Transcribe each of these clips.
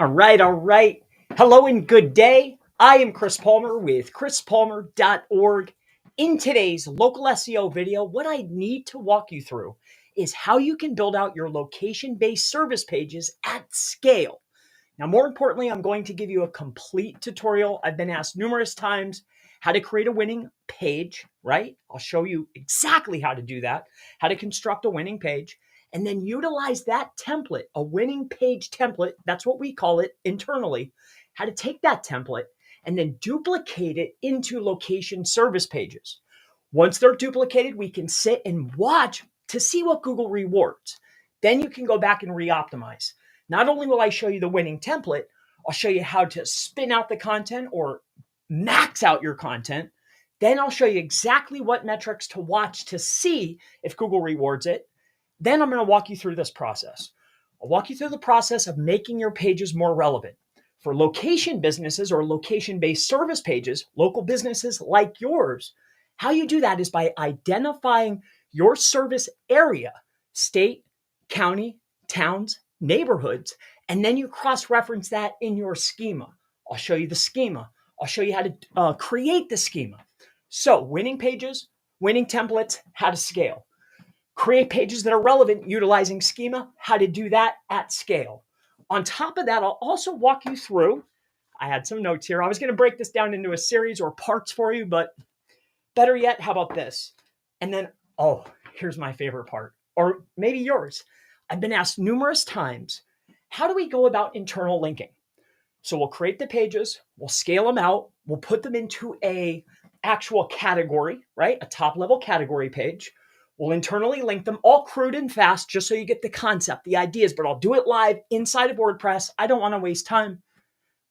All right, all right. Hello and good day. I am Chris Palmer with chrispalmer.org. In today's local SEO video, what I need to walk you through is how you can build out your location-based service pages at scale. Now, more importantly, I'm going to give you a complete tutorial. I've been asked numerous times how to create a winning page, right? I'll show you exactly how to do that, how to construct a winning page, and then utilize that template, a winning page template. That's what we call it internally. How to take that template and then duplicate it into location service pages. Once they're duplicated, we can sit and watch to see what Google rewards. Then you can go back and reoptimize. Not only will I show you the winning template, I'll show you how to spin out the content or max out your content. Then I'll show you exactly what metrics to watch to see if Google rewards it. Then I'm going to walk you through this process. I'll walk you through the process of making your pages more relevant. For location businesses or location-based service pages, local businesses like yours, how you do that is by identifying your service area, state, county, towns, neighborhoods, and then you cross-reference that in your schema. I'll show you the schema. I'll show you how to create the schema. So winning pages, winning templates, how to scale. Create pages that are relevant utilizing schema, how to do that at scale. On top of that, I'll also walk you through, I had some notes here. I was going to break this down into a series or parts for you, but better yet, how about this? And then, oh, here's my favorite part, or maybe yours. I've been asked numerous times, how do we go about internal linking? So we'll create the pages, we'll scale them out, we'll put them into a actual category, right? A top level category page. We'll internally link them all crude and fast just so you get the concept, the ideas, but I'll do it live inside of WordPress. I don't want to waste time.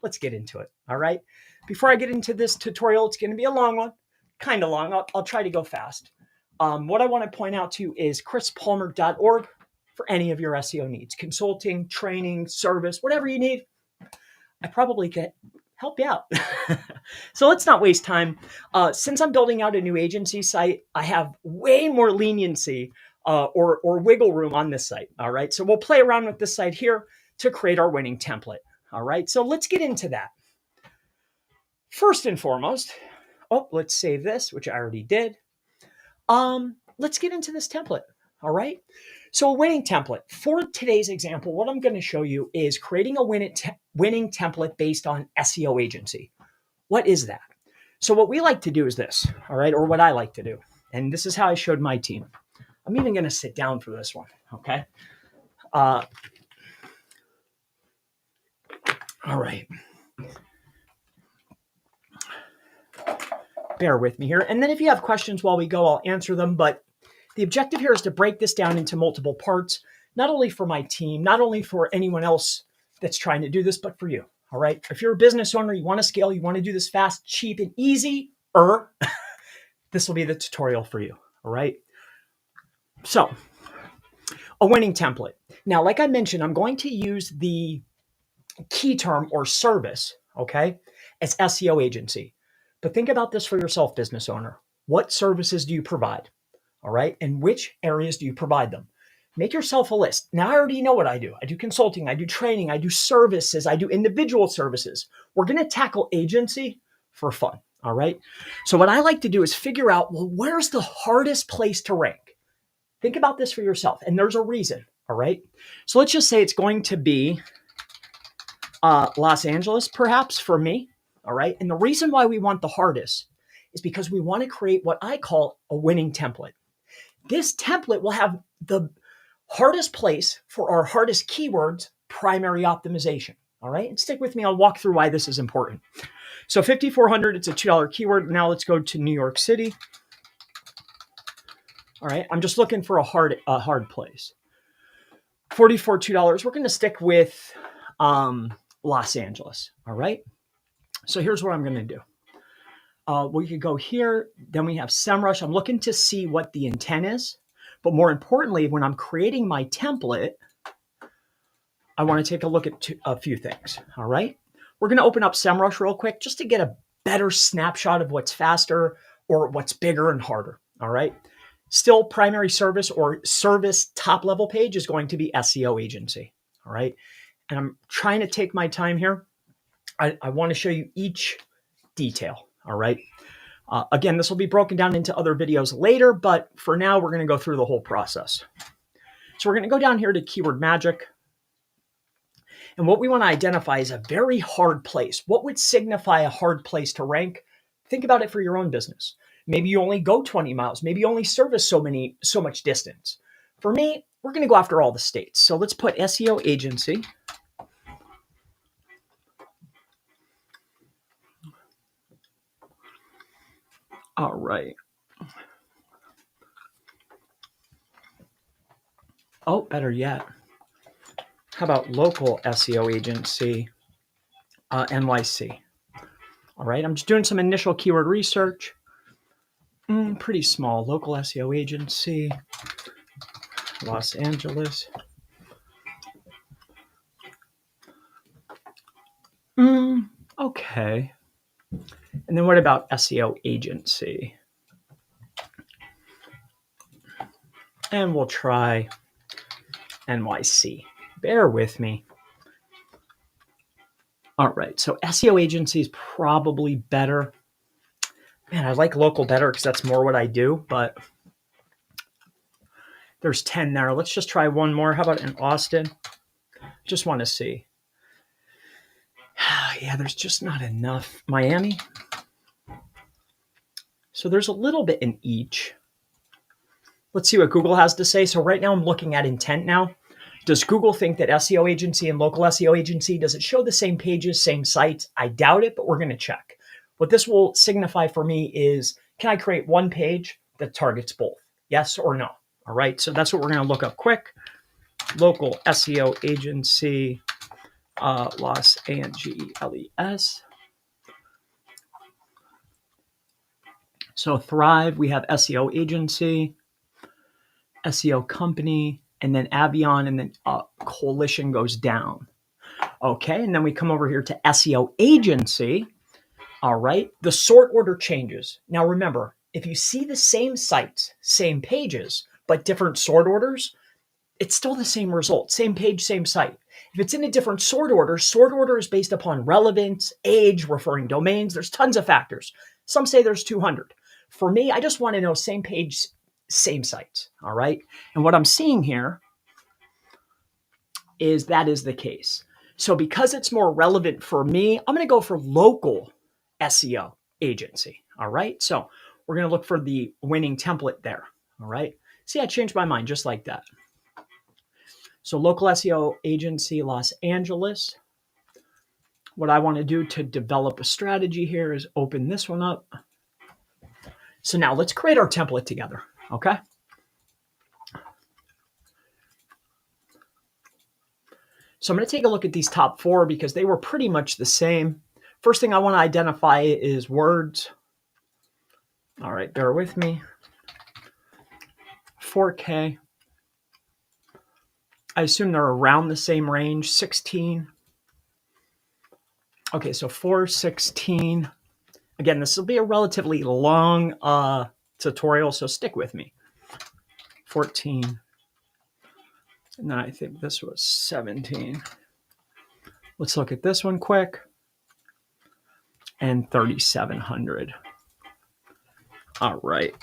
Let's get into it, all right? Before I get into this tutorial, it's going to be a long one, kind of long. I'll try to go fast. What I want to point out to you is chrispalmer.org for any of your SEO needs, consulting, training, service, whatever you need. I probably can help you out. So let's not waste time. Since I'm building out a new agency site, I have way more leniency or wiggle room on this site. All right. So we'll play around with this site here to create our winning template. All right. So let's get into that. First and foremost, let's save this, which I already did. Let's get into this template. All right. So a winning template. For today's example, what I'm going to show you is creating a winning template based on SEO agency. What is that? So what we like to do is this, all right, or what I like to do. And this is how I showed my team. I'm even going to sit down for this one, okay? All right. Bear with me here. And then if you have questions while we go, I'll answer them. But the objective here is to break this down into multiple parts, not only for my team, not only for anyone else that's trying to do this, but for you. All right. If you're a business owner, you want to scale, you want to do this fast, cheap, and easy, this will be the tutorial for you. All right. So a winning template. Now, like I mentioned, I'm going to use the key term or service, okay, as SEO agency. But think about this for yourself, business owner. What services do you provide? All right. And which areas do you provide them? Make yourself a list. Now I already know what I do. I do consulting, I do training, I do services, I do individual services. We're going to tackle agency for fun. All right. So what I like to do is figure out, well, where's the hardest place to rank? Think about this for yourself. And there's a reason. All right. So let's just say it's going to be Los Angeles, perhaps for me. All right. And the reason why we want the hardest is because we want to create what I call a winning template. This template will have the hardest place for our hardest keywords, primary optimization. All right. And stick with me. I'll walk through why this is important. So 5,400, it's a $2 keyword. Now let's go to New York City. All right. I'm just looking for a hard place. 44, $2. We're going to stick with Los Angeles. All right. So here's what I'm going to do. We could go here. Then we have SEMrush. I'm looking to see what the intent is. But more importantly, when I'm creating my template, I want to take a look at a few things. All right. We're going to open up SEMrush real quick just to get a better snapshot of what's faster or what's bigger and harder. All right. Still, primary service or service top level page is going to be SEO agency. All right. and I'm trying to take my time here. I want to show you each detail. All right. Again, this will be broken down into other videos later, but for now, we're going to go through the whole process. So we're going to go down here to Keyword Magic. And what we want to identify is a very hard place. What would signify a hard place to rank? Think about it for your own business. Maybe you only go 20 miles. Maybe you only service so much distance. For me, we're going to go after all the states. So let's put SEO agency. All right. Oh, better yet. How about local SEO agency, NYC? All right, I'm just doing some initial keyword research. Pretty small. Local SEO agency, Los Angeles. Okay. And then what about SEO agency? And we'll try NYC. Bear with me. All right, so SEO agency is probably better. Man, I like local better because that's more what I do, but there's 10 there. Let's just try one more. How about in Austin? Just want to see. Yeah, there's just not enough. Miami. So there's a little bit in each. Let's see what Google has to say. So right now I'm looking at intent now. Does Google think that SEO agency and local SEO agency, does it show the same pages, same sites? I doubt it, but we're going to check. What this will signify for me is, can I create one page that targets both? Yes or no? All right, so that's what we're going to look up quick. Local SEO agency, Los Angeles. So Thrive, we have SEO agency, SEO company, and then Avion, and then Coalition goes down. Okay, and then we come over here to SEO agency. All right, the sort order changes. Now remember, if you see the same sites, same pages, but different sort orders, it's still the same result, same page, same site. If it's in a different sort order is based upon relevance, age, referring domains. There's tons of factors. Some say there's 200. For me, I just want to know same page, same sites. All right. And what I'm seeing here is that is the case. So because it's more relevant for me, I'm going to go for local SEO agency. All right. So we're going to look for the winning template there. All right. See, I changed my mind just like that. So local SEO agency, Los Angeles. What I want to do to develop a strategy here is open this one up. So now let's create our template together. Okay. So I'm going to take a look at these top 4 because they were pretty much the same. First thing I want to identify is words. All right, bear with me. 4K. I assume they're around the same range, 16. Okay, so 416. Again, this will be a relatively long tutorial, so stick with me. 14. And then I think this was 17. Let's look at this one quick. And 3,700. All right.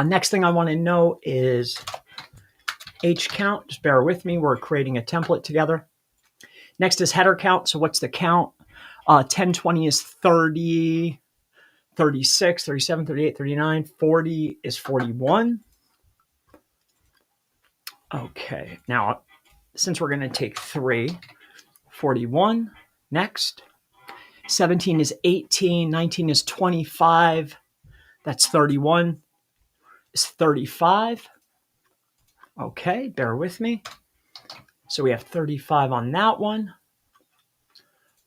Next thing I want to know is H count. Just bear with me. We're creating a template together. Next is header count. So what's the count? 1020 is 30, 36, 37, 38, 39. 40 is 41. Okay. Now, since we're going to take 3, 41. Next. 17 is 18. 19 is 25. That's 31. Is 35. Okay, bear with me. So we have 35 on that one.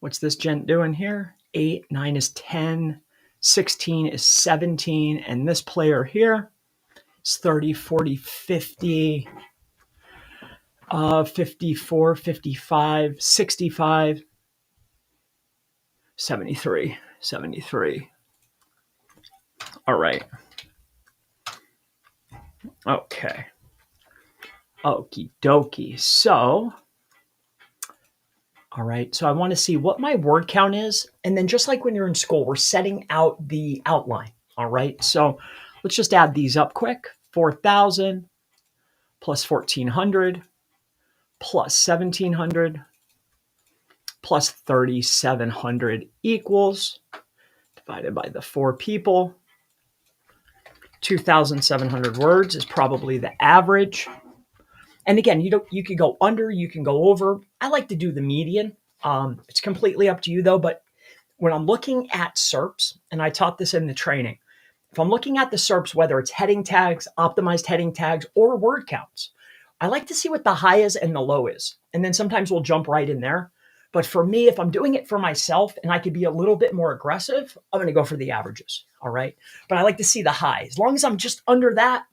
What's this gent doing here? 8, 9 is 10, 16 is 17, and this player here is 30, 40, 50, 54, 55, 65, 73, 73. All right. Okay. Okie dokie. So All right, so I want to see what my word count is. And then just like when you're in school, we're setting out the outline. All right, so let's just add these up quick. 4,000 plus 1,400 plus 1,700 plus 3,700 equals, divided by the 4 people, 2,700 words is probably the average. And again, you can go under, you can go over. I like to do the median. It's completely up to you though, but when I'm looking at SERPs, and I taught this in the training, if I'm looking at the SERPs, whether it's heading tags, optimized heading tags, or word counts, I like to see what the high is and the low is. And then sometimes we'll jump right in there. But for me, if I'm doing it for myself and I could be a little bit more aggressive, I'm going to go for the averages. All right. But I like to see the high. As long as I'm just under that,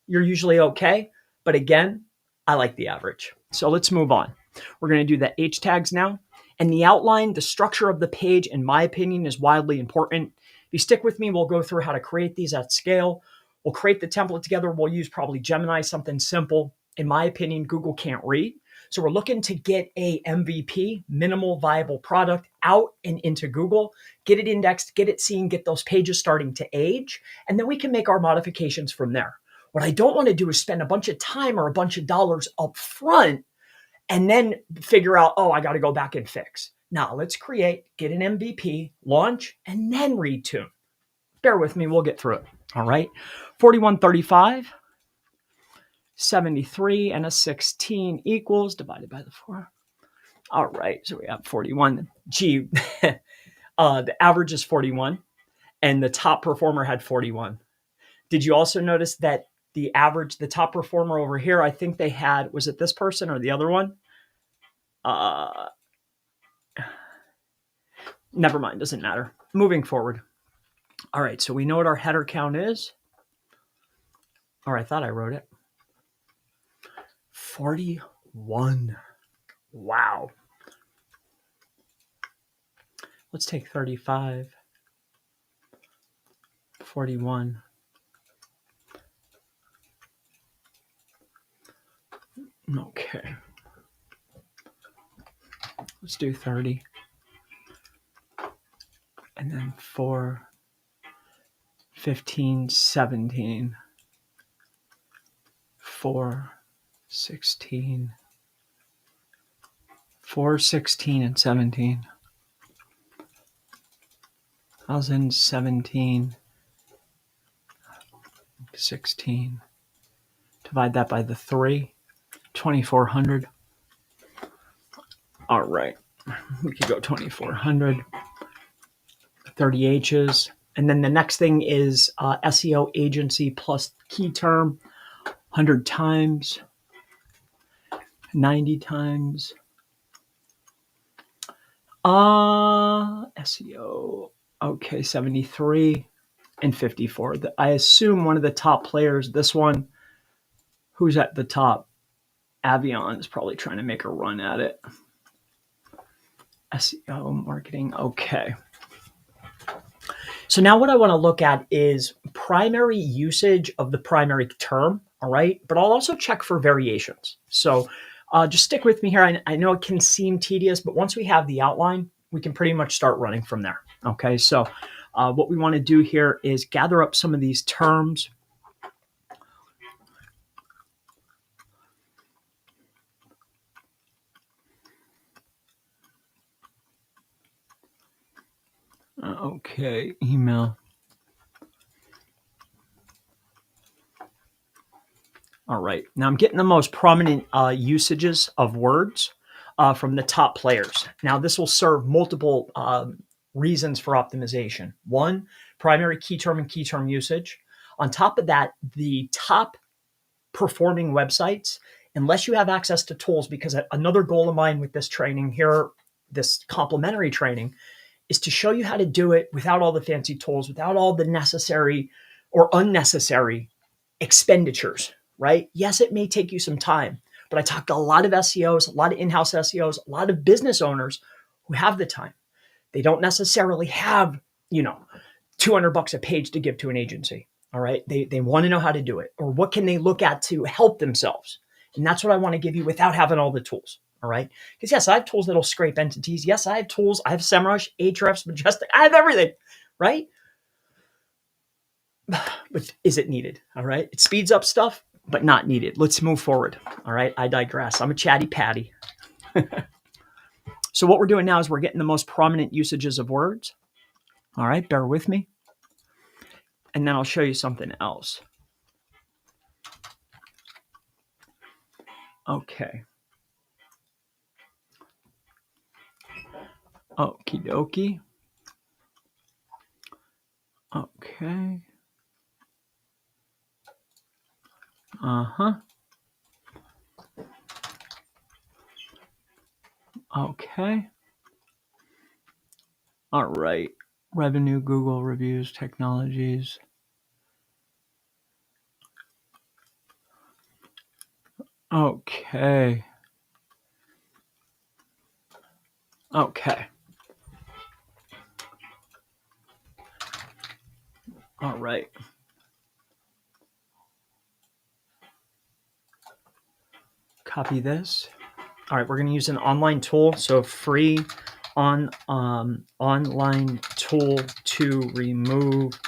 you're usually okay. But again, I like the average. So let's move on. We're going to do the H tags now. And the outline, the structure of the page, in my opinion, is wildly important. If you stick with me, we'll go through how to create these at scale. We'll create the template together. We'll use probably Gemini, something simple. In my opinion, Google can't read. So we're looking to get a MVP, minimal viable product, out and into Google, get it indexed, get it seen, get those pages starting to age, and then we can make our modifications from there. What I don't want to do is spend a bunch of time or a bunch of dollars up front and then figure out, oh, I got to go back and fix. Now let's create, get an MVP, launch, and then retune. Bear with me, we'll get through it. All right. 4135, 73, and a 16 equals, divided by the 4. All right, so we have 41. Gee, the average is 41, and the top performer had 41. Did you also notice that the average, the top performer over here, I think they had, was it this person or the other one? Never mind, doesn't matter. Moving forward. All right, so we know what our header count is. Or I thought I wrote it. 41. Wow. Let's take 35. 41. Okay. Let's do 30. And then 4, 15, 17. 4, 16. 4, 16, and 17. 1,017. 16. Divide that by the 3. 2,400. All right. We could go 2,400. 30 H's. And then the next thing is SEO agency plus key term. 100 times. 90 times. SEO. Okay, 73 and 54. I assume one of the top players, this one, who's at the top? Avion is probably trying to make a run at it. SEO marketing. Okay. So now what I want to look at is primary usage of the primary term. All right. But I'll also check for variations. So just stick with me here. I know it can seem tedious, but once we have the outline, we can pretty much start running from there. Okay. So what we want to do here is gather up some of these terms. Okay, email. All right, now I'm getting the most prominent usages of words from the top players. Now this will serve multiple reasons for optimization. One, primary key term and key term usage. On top of that, the top performing websites, unless you have access to tools, because another goal of mine with this training here, this complimentary training, is to show you how to do it without all the fancy tools, without all the necessary or unnecessary expenditures, right? Yes, it may take you some time, but I talked to a lot of SEOs, a lot of in-house SEOs, a lot of business owners who have the time. They don't necessarily have, $200 a page to give to an agency. All right. They want to know how to do it, or what can they look at to help themselves. And that's what I want to give you without having all the tools. All right. Because yes, I have tools that'll scrape entities. Yes, I have tools. I have SEMrush, Ahrefs, Majestic. I have everything. Right. But is it needed? All right. It speeds up stuff, but not needed. Let's move forward. All right. I digress. I'm a chatty patty. So what we're doing now is we're getting the most prominent usages of words. All right. Bear with me. And then I'll show you something else. Okay. Okie dokie. Okay. Uh-huh. Okay. All right. Revenue, Google reviews, technologies. Okay. Okay. All right. Copy this. All right, we're going to use an online tool. So free online tool to remove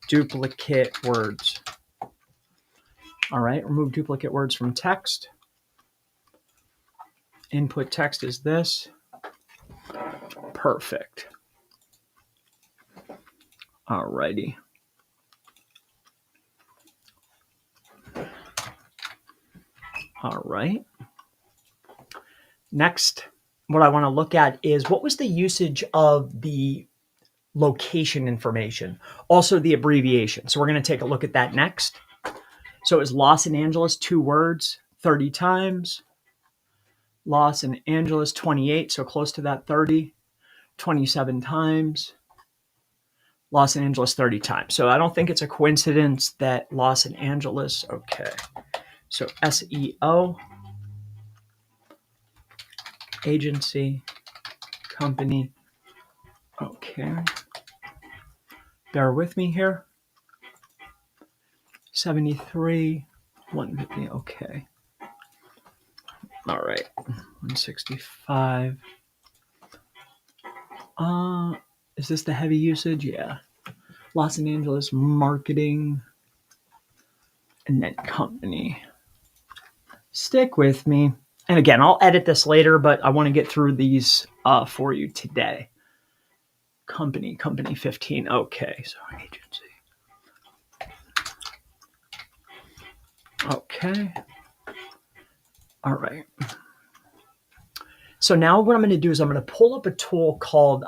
duplicate words. All right, remove duplicate words from text. Input text is this. Perfect. All righty. All right. Next, what I want to look at is what was the usage of the location information, also the abbreviation. So we're going to take a look at that next. So it was Los Angeles, 2 words, 30 times. Los Angeles, 28, so close to that 30, 27 times. Los Angeles, 30 times. So I don't think it's a coincidence that Los Angeles, okay. So SEO, agency, company, okay. Bear with me here. 73, 150, okay. All right, 165. Is this the heavy usage? Yeah. Los Angeles marketing, and then company. Stick with me. And again, I'll edit this later, but I want to get through these for you today. Company 15. Okay, so agency. Okay. All right. So now what I'm going to do is I'm going to pull up a tool called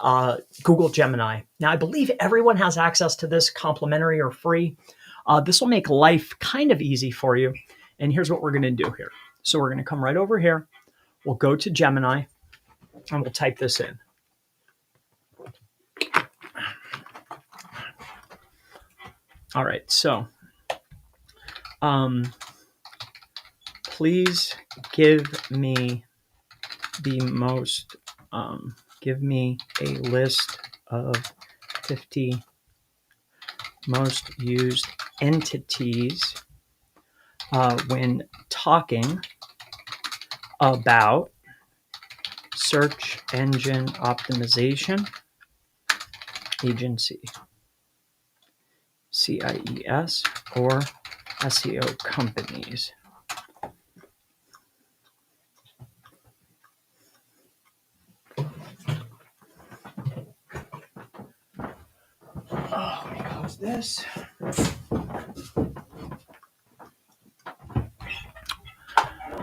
Google Gemini. Now, I believe everyone has access to this, complimentary or free. This will make life kind of easy for you. And here's what we're going to do here. So we're going to come right over here. We'll go to Gemini and we'll type this in. All right, so please give me the most, give me a list of 50 most used entities when talking about search engine optimization agency, CIES, or SEO companies. Oh, let me close this.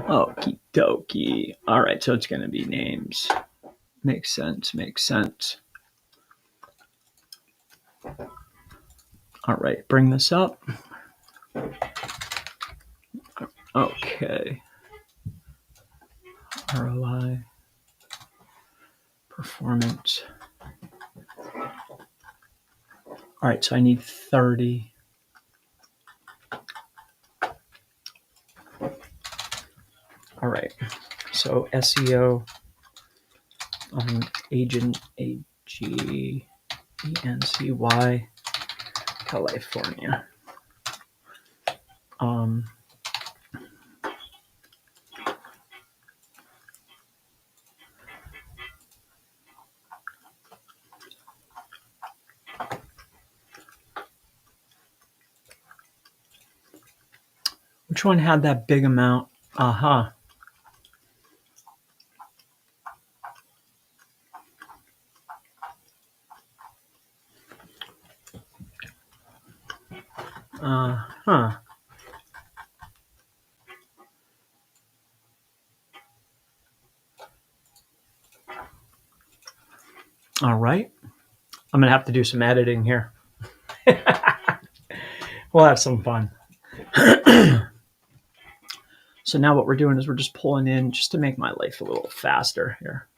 Okie dokie. All right, so it's going to be names. Makes sense, makes sense. All right, bring this up. Okay. ROI, performance. All right, so I need 30. All right, so SEO agent, AGENCY, California. Which one had that big amount? Uh-huh. Uh-huh. All right. I'm going to have to do some editing here. We'll have some fun. So now what we're doing is we're just pulling in just to make my life a little faster here.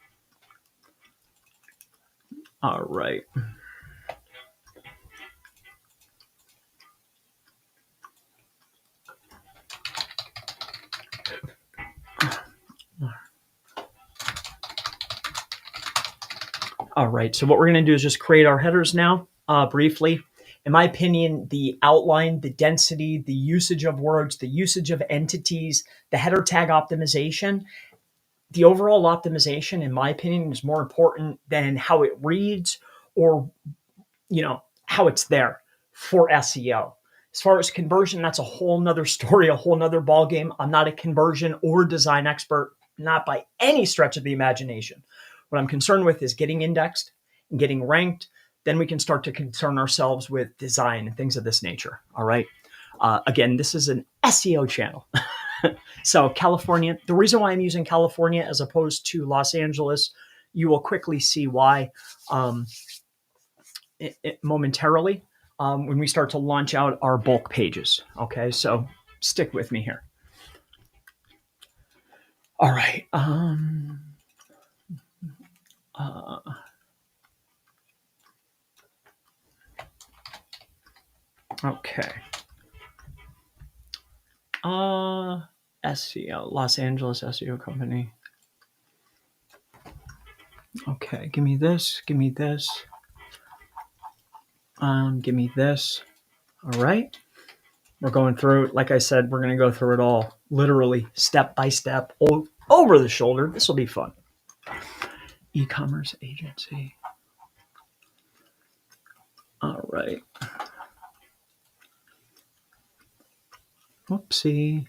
All right. All right. So what we're going to do is just create our headers now, briefly. In my opinion, the outline, the density, the usage of words, the usage of entities, the header tag optimization, the overall optimization, in my opinion, is more important than how it reads or, how it's there for SEO. As far as conversion, that's a whole nother story, a whole nother ballgame. I'm not a conversion or design expert, not by any stretch of the imagination. What I'm concerned with is getting indexed and getting ranked. Then we can start to concern ourselves with design and things of this nature. All right. Again, this is an SEO channel. So California, the reason why I'm using California as opposed to Los Angeles, you will quickly see why momentarily when we start to launch out our bulk pages. Okay, so stick with me here. All right. Okay. SEO, Los Angeles SEO company. Okay, give me this, give me this. Give me this. All right. We're going through, like I said, we're going to go through it all literally step by step over the shoulder. This will be fun. E-commerce agency. All right. Whoopsie.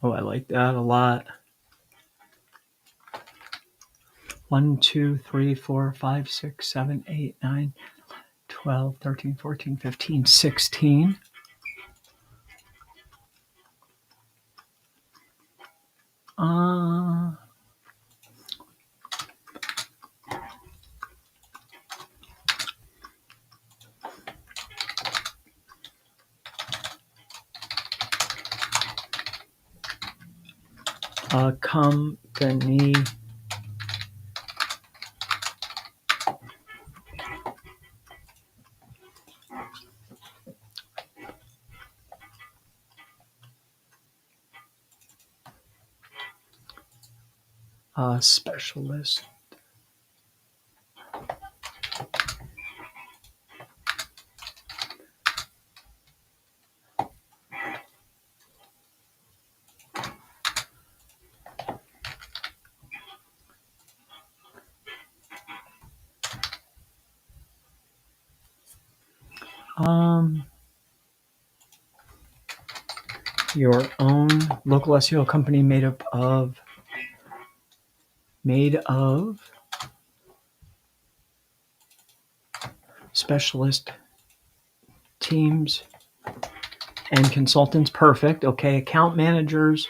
Oh, I like that a lot. 1, 2, 3, 4, 5, 6, 7, 8, 9, 12, 13, 14, 15, 16. Company specialist. Your own local SEO company made of specialist teams and consultants. Perfect. Okay, account managers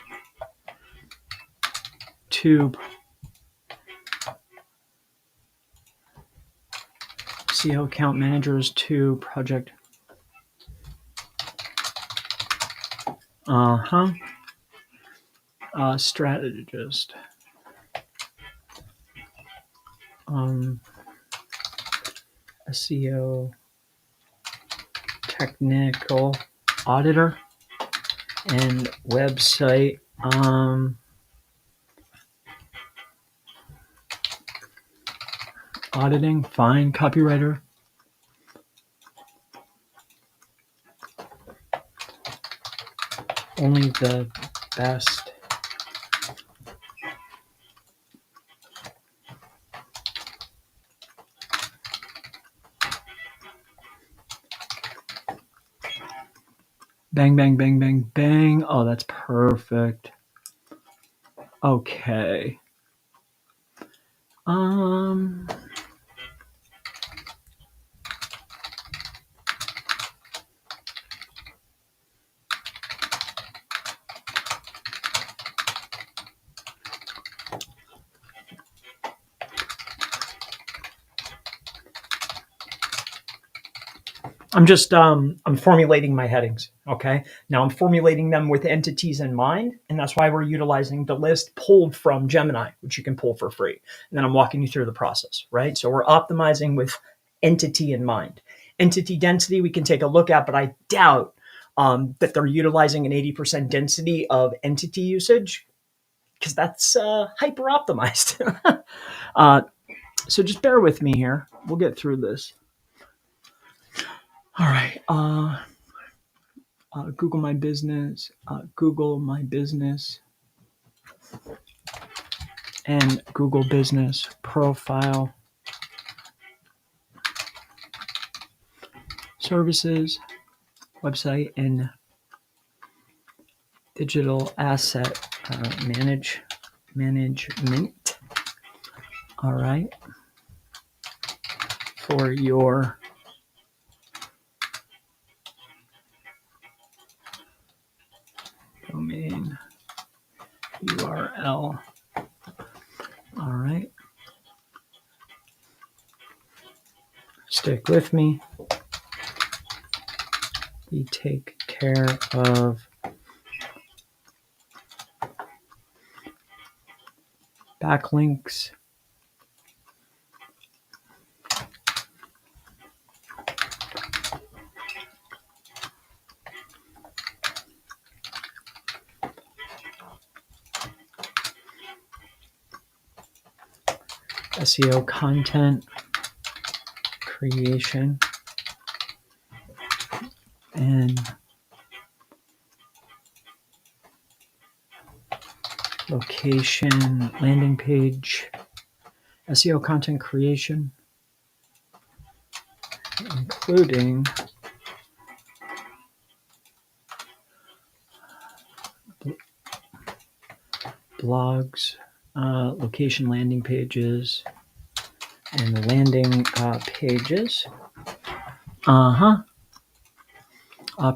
to SEO account managers to project. Strategist. SEO technical auditor and website auditing. Fine. Copywriter. Only the best Bang, bang, bang, bang, bang. Oh, that's perfect. Okay. I'm formulating my headings. Okay. Now I'm formulating them with entities in mind. And that's why we're utilizing the list pulled from Gemini, which you can pull for free. And then I'm walking you through the process, right? So we're optimizing with entity in mind. Entity density we can take a look at, but I doubt that they're utilizing an 80% density of entity usage because that's hyper optimized. So just bear with me here. We'll get through this. All right. Google My Business, Google My Business, and Google Business Profile Services, website, and digital asset management. All right. For your domain URL. All right. Stick with me. We take care of backlinks, SEO content creation, and location landing page, SEO content creation, including blogs, location landing pages, and landing pages.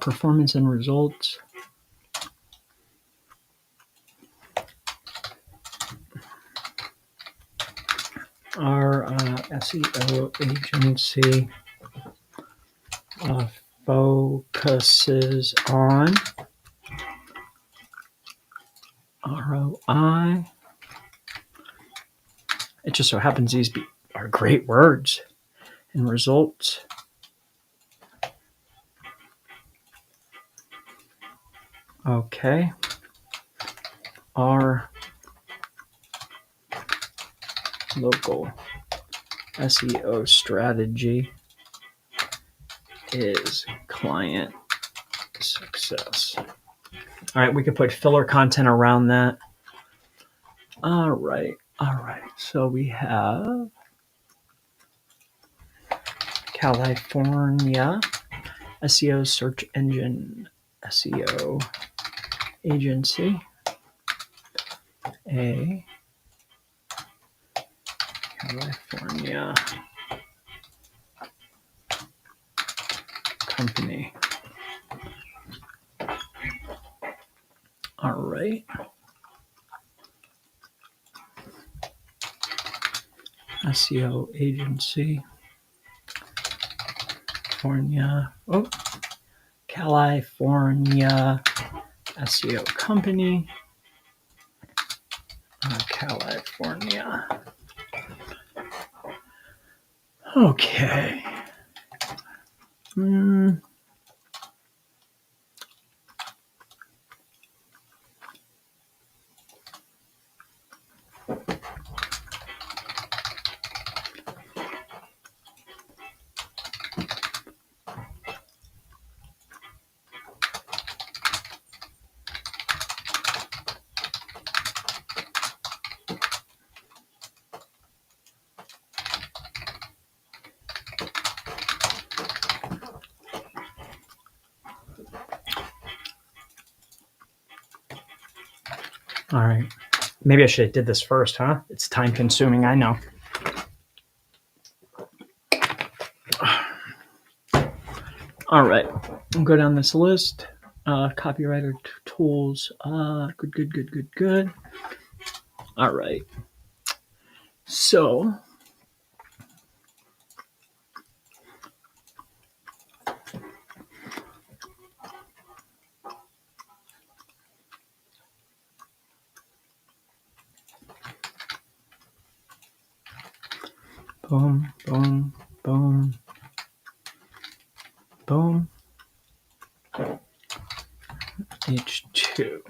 Performance and results. Our SEO agency focuses on ROI. It just so happens these are great words and results. Okay. Our local SEO strategy is client success. All right, we could put filler content around that. All right. So we have California SEO search engine SEO agency. A California company. All right. SEO agency. California SEO company. California. Okay. All right. Maybe I should have did this first, huh? It's time consuming, I know. All right. I'll go down this list. Copywriter tools. Good. All right. So, boom, boom, boom, boom. H2.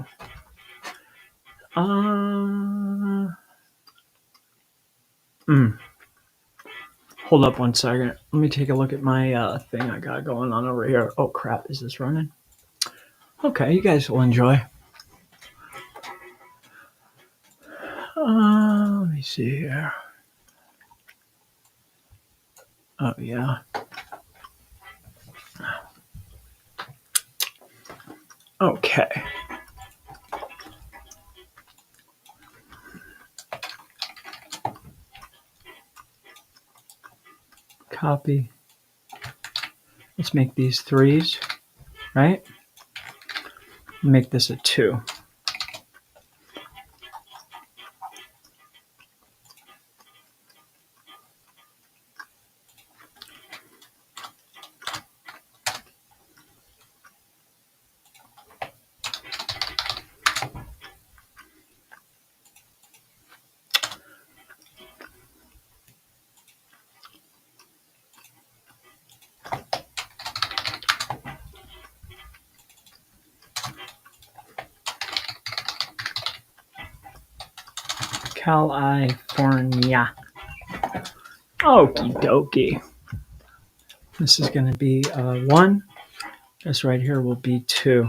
Hold up one second. Let me take a look at my thing I got going on over here. Oh crap, is this running? Okay, you guys will enjoy. Let me see here. Oh yeah. Okay. Copy. Let's make these 3s, right? Make this a 2. California. Okie dokie. This is going to be 1. This right here will be 2.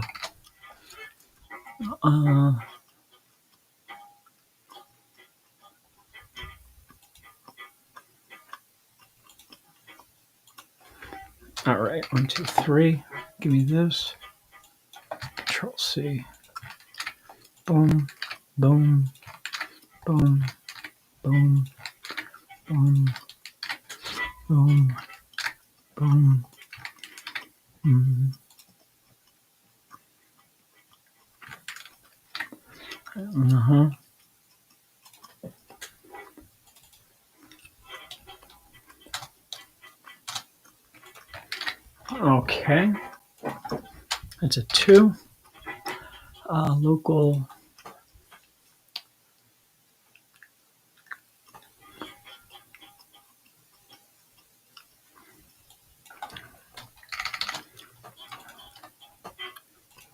All right, 1, 2, 3. Give me this. Control C. Boom, boom, boom, boom, boom, boom, boom. Okay. That's a 2. Local.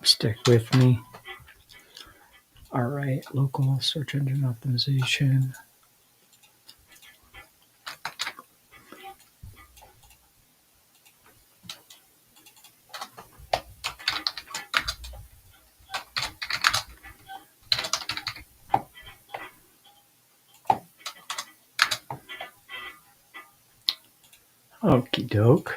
Stick with me. All right, local search engine optimization. Okie doke.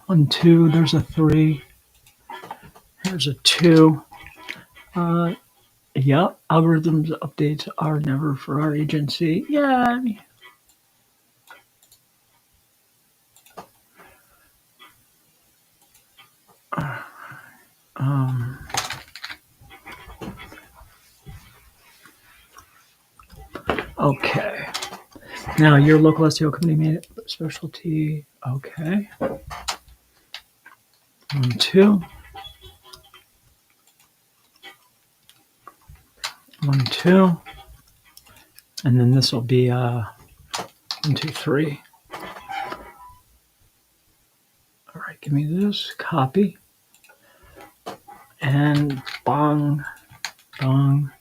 On 2, there's a 3. Here's a 2. Yeah, algorithms updates are never for our agency. Yeah. Okay. Now your local SEO company made it specialty. Okay. 1, 2. 1, 2. And then this will be 1, 2, 3. All right, give me this. Copy. And bong, bong.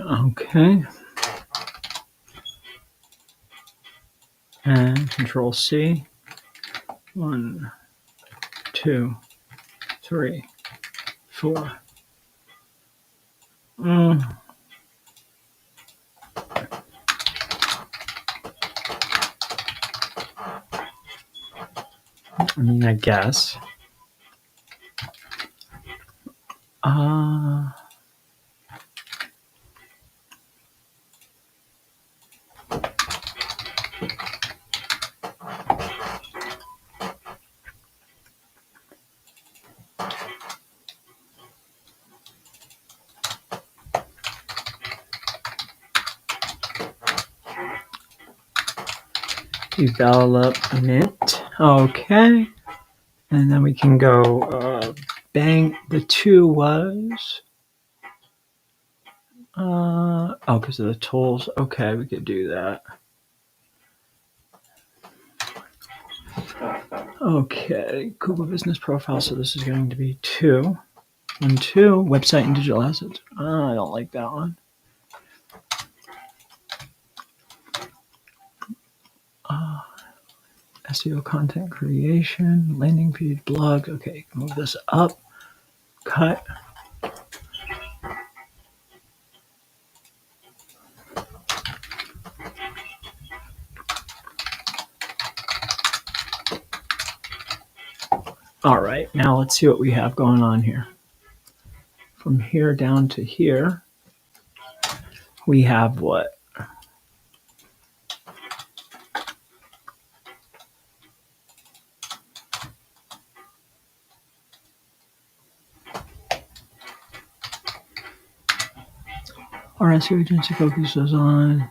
Okay. And Control C. 1, 2, 3, 4. I mean, I guess. Development. Okay. And then we can go bang. The 2 was because of the tools. Okay, we could do that. Okay, Google Business Profile. So this is going to be 2. 1, 2. Website and digital assets. I don't like that one. SEO content creation, landing page, blog. Okay, move this up. Cut. All right, now let's see what we have going on here. From here down to here, we have what? Our SEO agency focuses on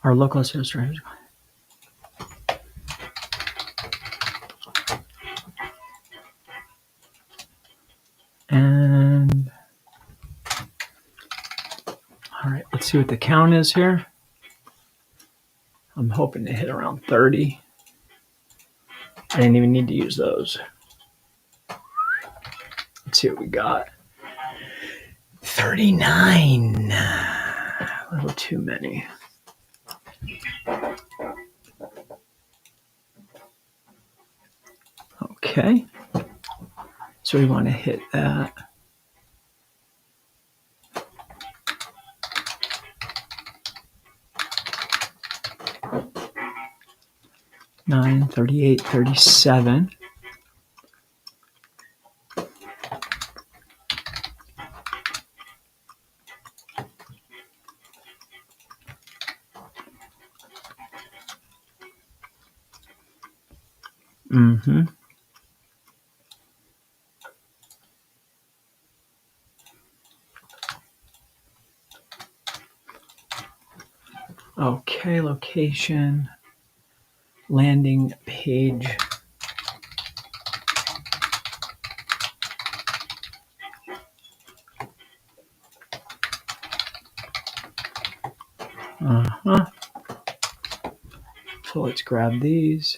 our local SEO strategy. And all right, let's see what the count is here. I'm hoping to hit around 30. I didn't even need to use those. Let's see what we got. 39. A little too many. Okay. So we want to hit that. 9, 38, 37. Okay, location, landing page. So let's grab these.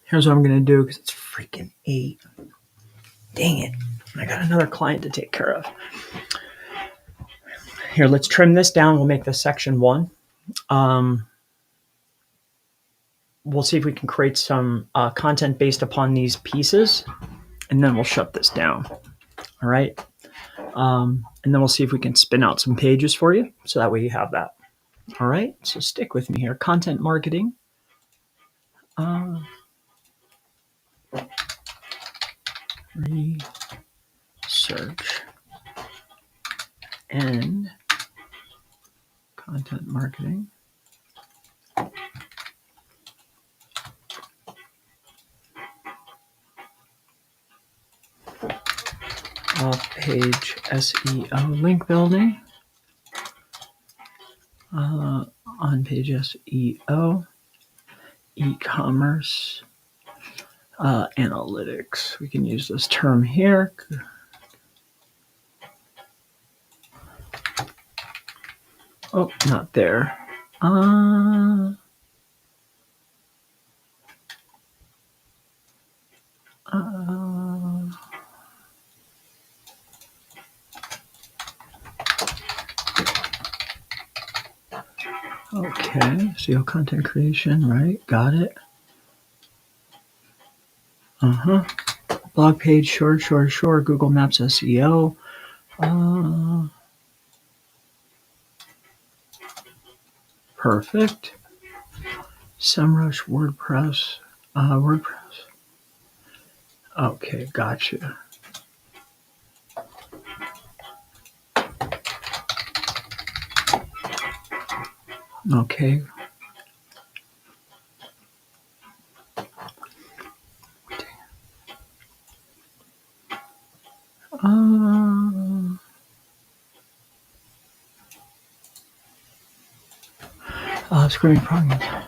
Here's what I'm going to do because it's freaking 8. Dang it. I got another client to take care of. Here, let's trim this down. We'll make this section 1. We'll see if we can create some content based upon these pieces, and then we'll shut this down. All right. And then we'll see if we can spin out some pages for you, so that way you have that. All right. So stick with me here. Content marketing. Research and content marketing. Off-page SEO link building. On-page SEO. E-commerce. Analytics. We can use this term here. Oh, not there. Okay, SEO content creation, right? Got it. Blog page, sure. Google Maps SEO. Perfect. SEMrush, WordPress. Okay, gotcha. Okay. Screen progress.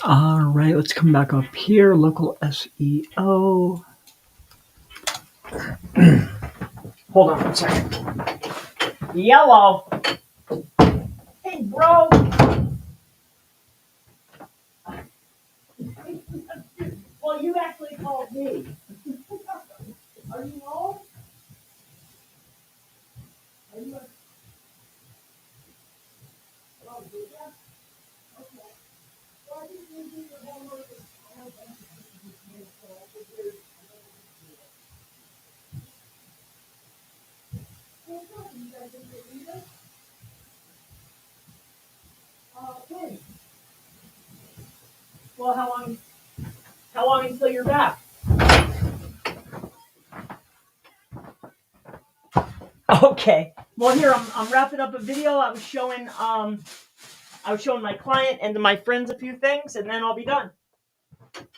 All right, let's come back up here. Local SEO. Hold on 1 second. Yellow. Hey, bro. Well, you actually called me. Are you home? Are you? Oh, did you? Okay. Well, I think you do your homework. Okay. Well, how long until you're back? Okay. Well, here I'm wrapping up a video. I was showing my client and my friends a few things, and then I'll be done. Okay,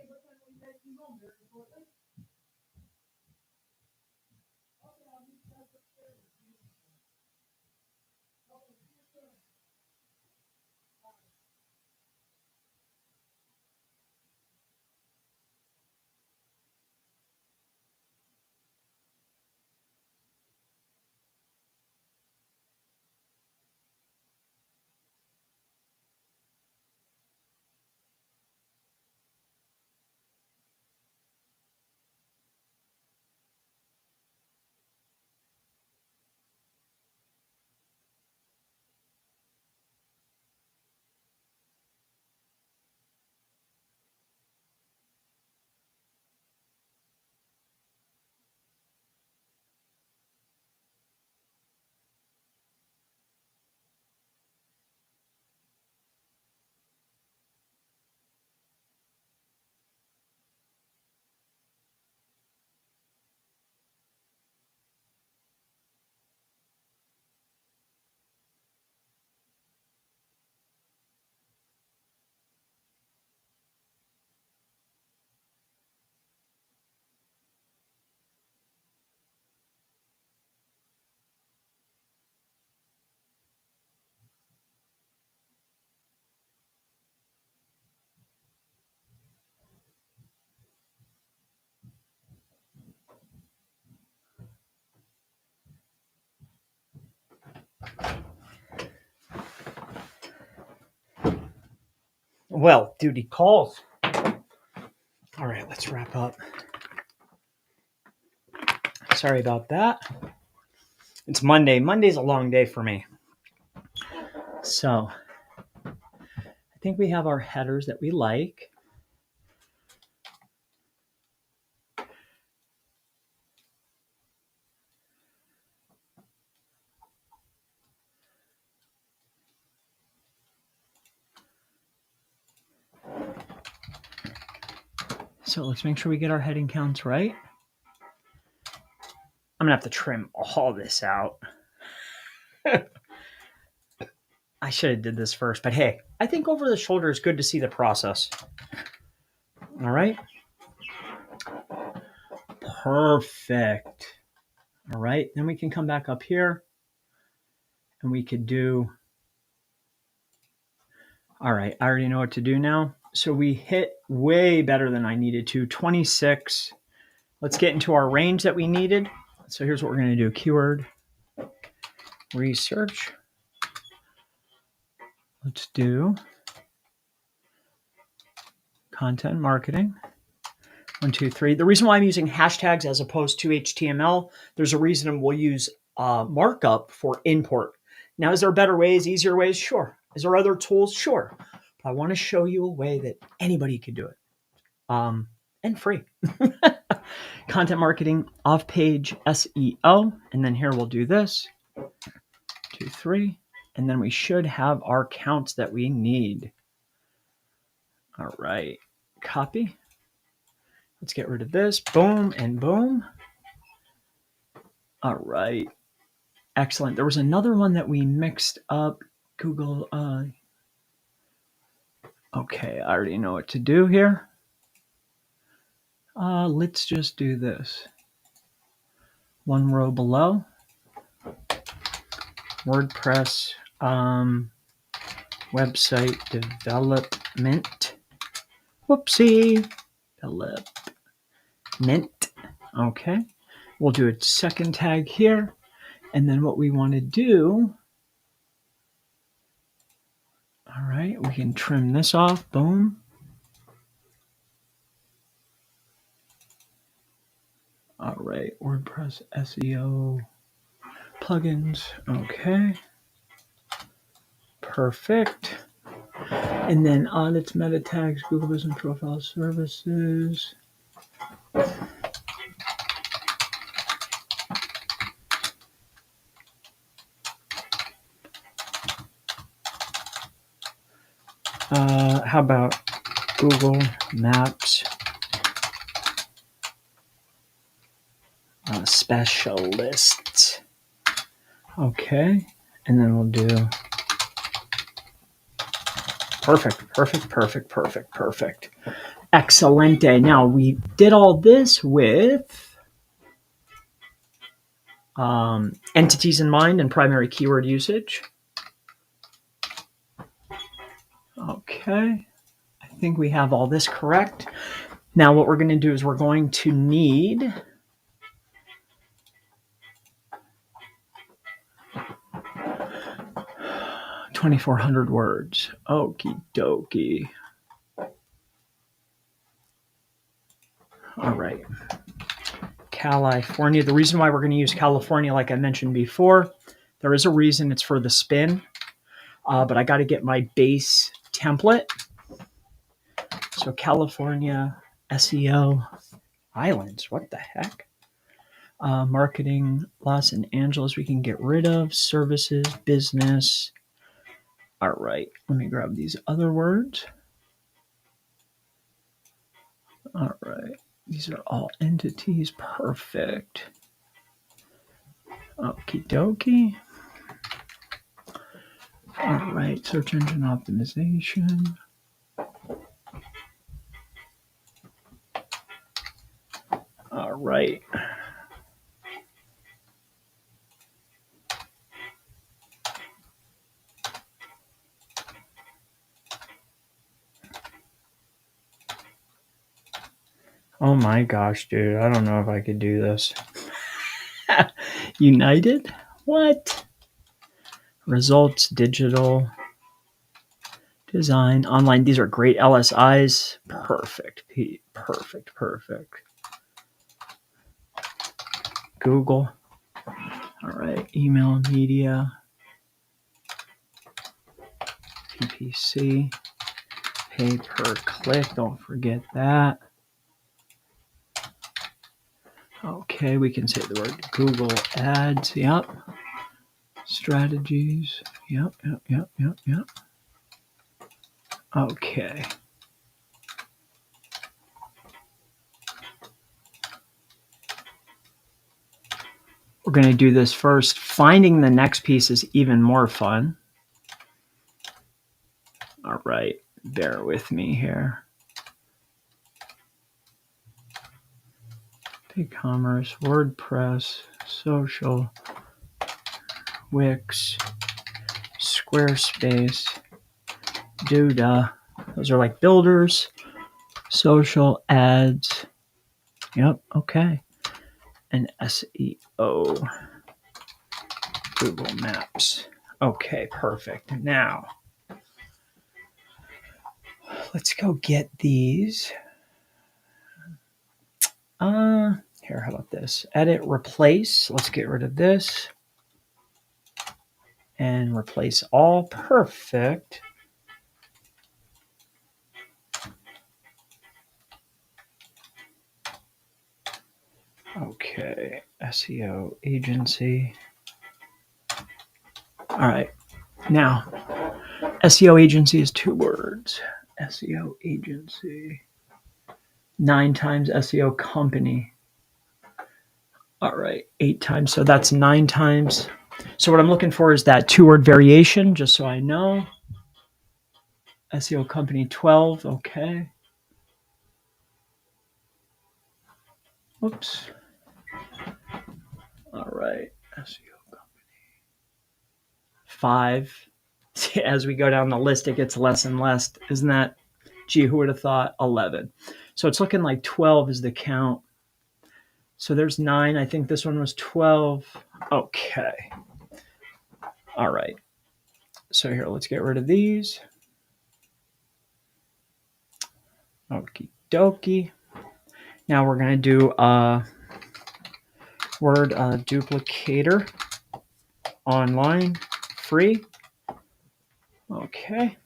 what time will you guys be home? Very shortly? Okay, I'll meet you guys upstairs. Okay, see you soon. Well, duty calls. All right, let's wrap up. Sorry about that. It's Monday. Monday's a long day for me. So I think we have our headers that we like. So let's make sure we get our heading counts right. I'm going to have to trim all this out. I should have did this first, but hey, I think over the shoulder is good to see the process. All right. Perfect. All right. Then we can come back up here and we could do. All right. I already know what to do now. So we hit way better than I needed to. 26. Let's get into our range that we needed. So here's what we're going to do. Keyword research. Let's do content marketing. 1, 2, 3. The reason why I'm using hashtags as opposed to HTML, there's a reason we'll use markup for import. Now, is there better ways, easier ways? Sure. Is there other tools? Sure. But I want to show you a way that anybody could do it. And free. Content marketing, off-page SEO. And then here we'll do this. 2, 3. And then we should have our counts that we need. All right. Copy. Let's get rid of this. Boom and boom. All right. Excellent. There was another one that we mixed up. Google. Okay, I already know what to do here. Let's just do this. One row below. WordPress website development. Whoopsie. Development. Okay. We'll do a second tag here. And then what we want to do. All right. We can trim this off. Boom. All right. WordPress SEO plugins. Okay. Perfect. And then audits, meta tags, Google Business Profile Services. How about Google Maps specialists? Okay. And then we'll do perfect. Excelente. Now we did all this with entities in mind and primary keyword usage. Okay. I think we have all this correct. Now what we're going to do is we're going to need 2,400 words. Okie dokie. All right. California. The reason why we're going to use California, like I mentioned before, there is a reason. It's for the spin. But I got to get my base template. So California, SEO, islands. What the heck? Marketing, Los Angeles, we can get rid of. Services, business. All right. Let me grab these other words. All right. These are all entities. Perfect. Okie dokie. All right. Search engine optimization. All right. Oh my gosh, dude. I don't know if I could do this. United? What? Results, digital, design, online. These are great LSIs. Perfect. Google. All right. Email, media, PPC, pay per click. Don't forget that. Okay, we can say the word Google Ads. Yep. Strategies. Yep. Okay. We're going to do this first. Finding the next piece is even more fun. All right, bear with me here. BigCommerce, WordPress, social, Wix, Squarespace, Duda. Those are like builders, social ads. Yep, okay. And SEO, Google Maps. Okay, perfect. Now, let's go get these. Here, how about this? Edit, replace. Let's get rid of this. And replace all. Perfect. Okay, SEO agency. All right, now SEO agency is 2 words. SEO agency. 9 times SEO company. All right, 8 times. So that's 9 times. So what I'm looking for is that 2-word variation, just so I know. SEO company 12. Okay. Whoops. All right. SEO company 5. As we go down the list, it gets less and less. Isn't that? Gee, who would have thought? 11. So it's looking like 12 is the count. So there's 9. I think this one was 12. Okay. All right. So here, let's get rid of these. Okie dokie. Now we're going to do a word duplicator online, free. Okay.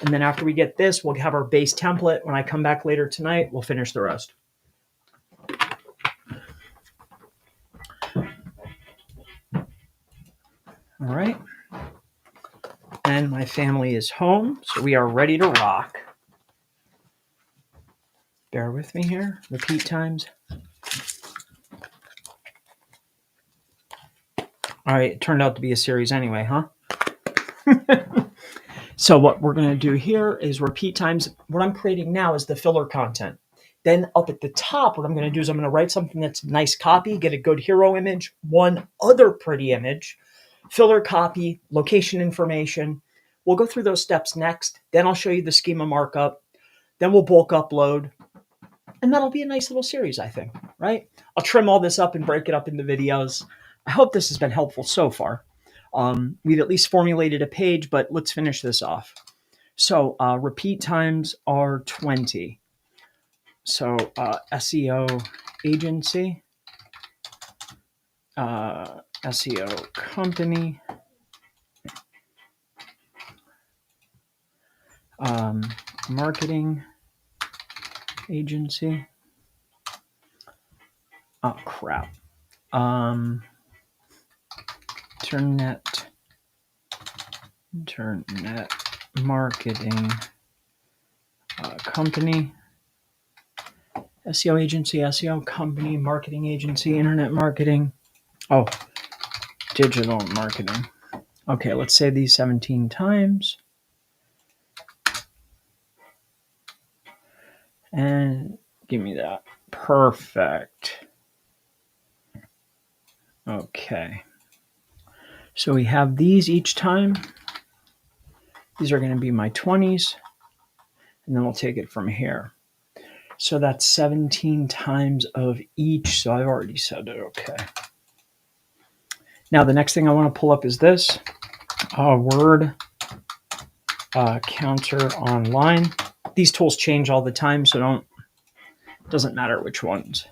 And then after we get this, we'll have our base template. When I come back later tonight, we'll finish the rest. All right. And my family is home, so we are ready to rock. Bear with me here. Repeat times. All right, it turned out to be a series anyway, huh? So what we're going to do here is repeat times. What I'm creating now is the filler content. Then up at the top, what I'm going to do is I'm going to write something that's nice copy, get a good hero image, one other pretty image, filler copy, location information. We'll go through those steps next. Then I'll show you the schema markup. Then we'll bulk upload. And that'll be a nice little series, I think, right? I'll trim all this up and break it up into videos. I hope this has been helpful so far. We've at least formulated a page, but let's finish this off. So repeat times are 20. So SEO agency, SEO company, marketing agency. Oh, crap. Internet marketing company, SEO agency, SEO company, marketing agency, internet marketing. Oh, digital marketing. Okay, let's say these 17 times. And give me that. Perfect. Okay. So we have these each time. These are going to be my 20s. And then we'll take it from here. So that's 17 times of each. So I've already said it. Okay. Now the next thing I want to pull up is this. Word counter online. These tools change all the time, so doesn't matter which ones.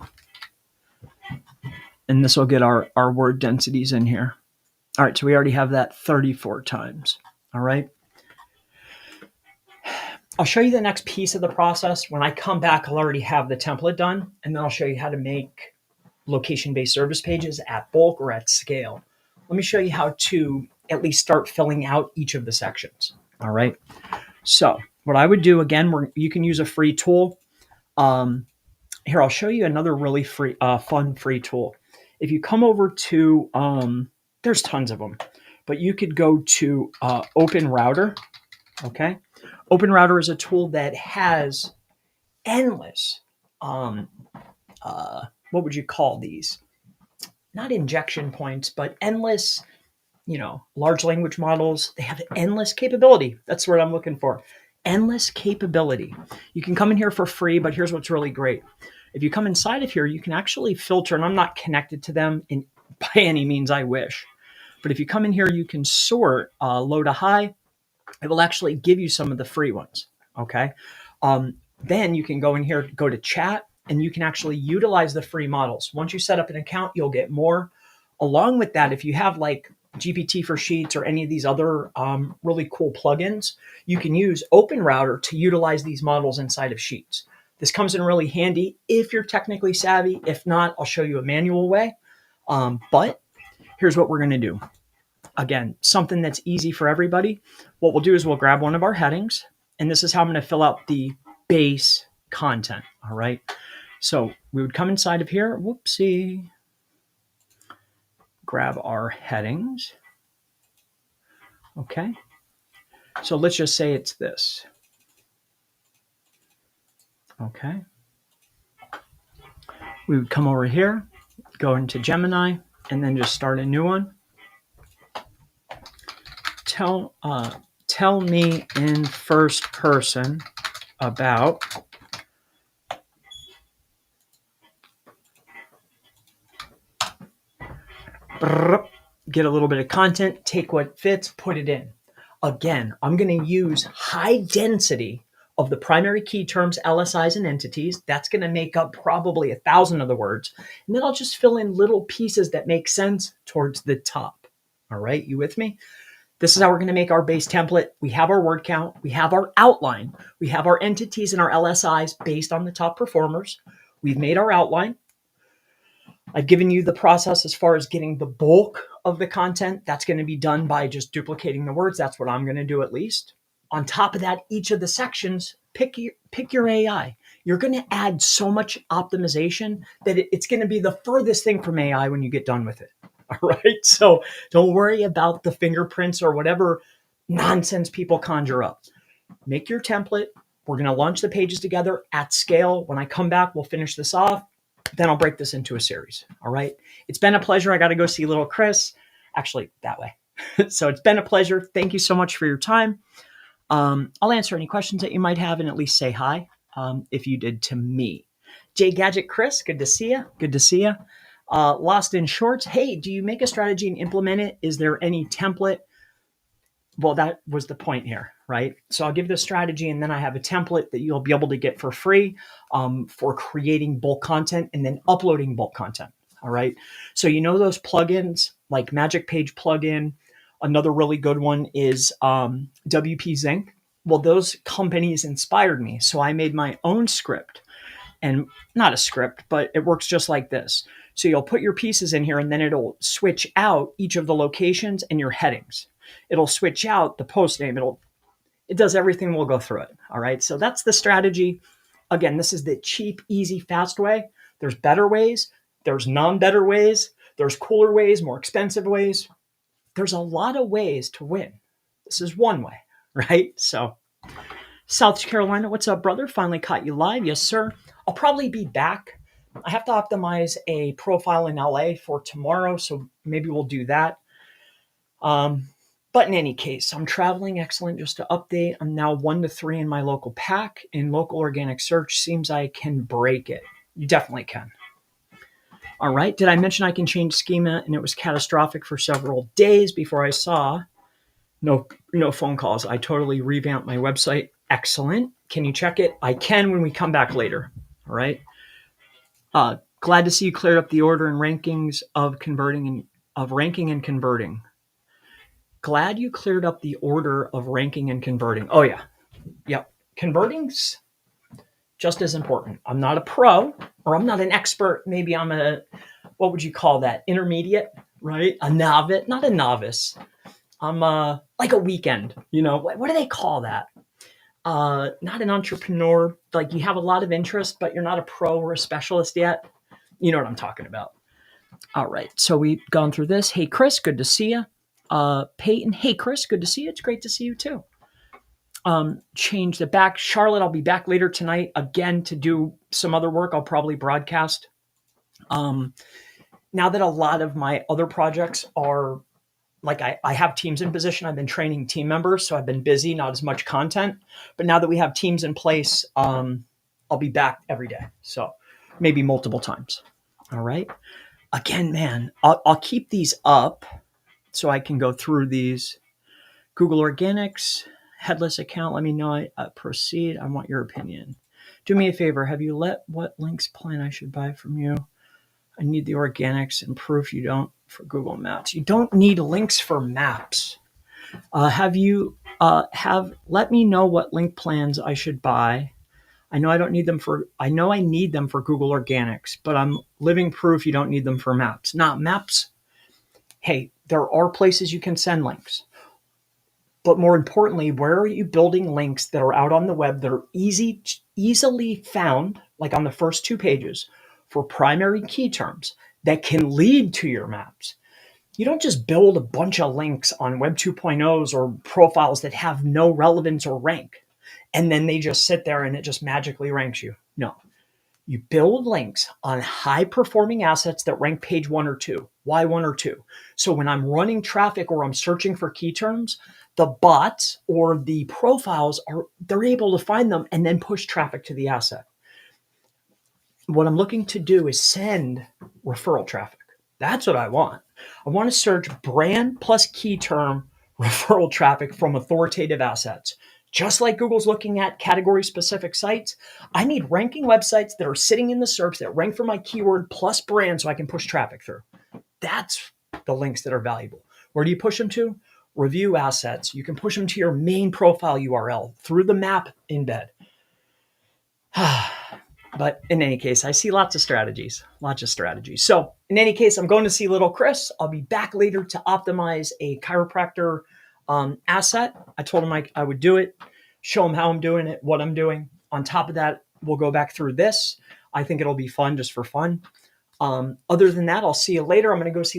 And this will get our word densities in here. All right, so we already have that 34 times. All right. I'll show you the next piece of the process. When I come back, I'll already have the template done, and then I'll show you how to make location-based service pages at bulk or at scale. Let me show you how to at least start filling out each of the sections. All right. So what I would do, again, you can use a free tool. Here, I'll show you another really fun free tool. If you come over to, there's tons of them, but you could go to Open Router. Okay. Open Router is a tool that has endless, um, what would you call these? Not injection points, but endless, large language models. They have endless capability. That's what I'm looking for. Endless capability. You can come in here for free, but here's what's really great. If you come inside of here, you can actually filter, and I'm not connected to them by any means, I wish. But if you come in here, you can sort low to high. It will actually give you some of the free ones. Okay. Then you can go in here, go to chat, and you can actually utilize the free models. Once you set up an account, you'll get more. Along with that, if you have like GPT for Sheets or any of these other really cool plugins, you can use Open Router to utilize these models inside of Sheets. This comes in really handy if you're technically savvy. If not, I'll show you a manual way. But here's what we're going to do. Again, something that's easy for everybody. What we'll do is we'll grab one of our headings, and this is how I'm going to fill out the base content. All right. So we would come inside of here. Whoopsie. Grab our headings. Okay. So let's just say it's this. Okay. We would come over here, go into Gemini, and then just start a new one. Tell me in first person about get a little bit of content, take what fits, put it in. Again, I'm going to use high density of the primary key terms, LSIs, and entities. That's going to make up probably 1,000 of the words. And then I'll just fill in little pieces that make sense towards the top. All right, you with me? This is how we're going to make our base template. We have our word count. We have our outline. We have our entities and our LSIs based on the top performers. We've made our outline. I've given you the process as far as getting the bulk of the content. That's going to be done by just duplicating the words. That's what I'm going to do at least. On top of that, each of the sections, pick your AI. You're going to add so much optimization that it's going to be the furthest thing from AI when you get done with it. All right. So don't worry about the fingerprints or whatever nonsense people conjure up. Make your template. We're going to launch the pages together at scale. When I come back, we'll finish this off. Then I'll break this into a series. All right. It's been a pleasure. I got to go see little Chris. Actually, that way. So it's been a pleasure. Thank you so much for your time. I'll answer any questions that you might have and at least say hi if you did to me. J Gadget Chris, good to see you. Good to see you. Lost in Shorts. Hey, do you make a strategy and implement it? Is there any template? Well, that was the point here, right? So I'll give the strategy and then I have a template that you'll be able to get for free for creating bulk content and then uploading bulk content. All right. So those plugins like Magic Page plugin. Another really good one is WP Zinc. Well, those companies inspired me. So I made my own script, and not a script, but it works just like this. So you'll put your pieces in here and then it'll switch out each of the locations and your headings. It'll switch out the post name. It does everything. We'll go through it. All right. So that's the strategy. Again, this is the cheap, easy, fast way. There's better ways. There's non-better ways. There's cooler ways, more expensive ways. There's a lot of ways to win. This is one way, right? So South Carolina, what's up, brother? Finally caught you live. Yes, sir. I'll probably be back. I have to optimize a profile in LA for tomorrow, so maybe we'll do that. But in any case, I'm traveling. Excellent. Just to update, I'm now 1 to 3 in my local pack. In local organic search, seems I can break it. You definitely can. All right. Did I mention I can change schema? And it was catastrophic for several days before I saw no phone calls. I totally revamped my website. Excellent. Can you check it? I can when we come back later. All right. Glad to see you cleared up the order and rankings of ranking and converting. Glad you cleared up the order of ranking and converting. Oh yeah. Yep. Converting's just as important. I'm not a pro or I'm not an expert. Maybe I'm what would you call that? Intermediate, right? A novice, not a novice. I'm like a weekend, what do they call that? Not an entrepreneur. Like you have a lot of interest, but you're not a pro or a specialist yet. You know what I'm talking about. All right. So we've gone through this. Hey, Chris, good to see you. Peyton, hey, Chris, good to see you. It's great to see you too. Change the back. Charlotte, I'll be back later tonight again to do some other work. I'll probably broadcast. Now that a lot of my other projects are like I have teams in position, I've been training team members, so I've been busy, not as much content. But now that we have teams in place, I'll be back every day. So maybe multiple times. All right. Again, man, I'll keep these up so I can go through these. Google Organics, headless account. Let me know. Proceed. I want your opinion. Do me a favor. Have you let what links plan I should buy from you? I need the organics and proof you don't for Google Maps. You don't need links for maps. Have let me know what link plans I should buy. I know I need them for Google Organics, but I'm living proof you don't need them for maps. Not maps. Hey, there are places you can send links. But more importantly, where are you building links that are out on the web that are easily found, like on the first 2 pages, for primary key terms that can lead to your maps? You don't just build a bunch of links on Web 2.0s or profiles that have no relevance or rank, and then they just sit there and it just magically ranks you. No. You build links on high-performing assets that rank page 1 or 2. Why 1 or 2? So when I'm running traffic or I'm searching for key terms, the bots or the profiles they're able to find them and then push traffic to the asset. What I'm looking to do is send referral traffic. That's what I want. I want to search brand plus key term referral traffic from authoritative assets. Just like Google's looking at category-specific sites, I need ranking websites that are sitting in the SERPs that rank for my keyword plus brand so I can push traffic through. That's the links that are valuable. Where do you push them to? Review assets. You can push them to your main profile URL through the map embed. But in any case, I see lots of strategies. So in any case, I'm going to see little Chris. I'll be back later to optimize a chiropractor asset. I told him I would do it, show him how I'm doing it, what I'm doing. On top of that, we'll go back through this. I think it'll be fun just for fun. Other than that, I'll see you later. I'm going to go see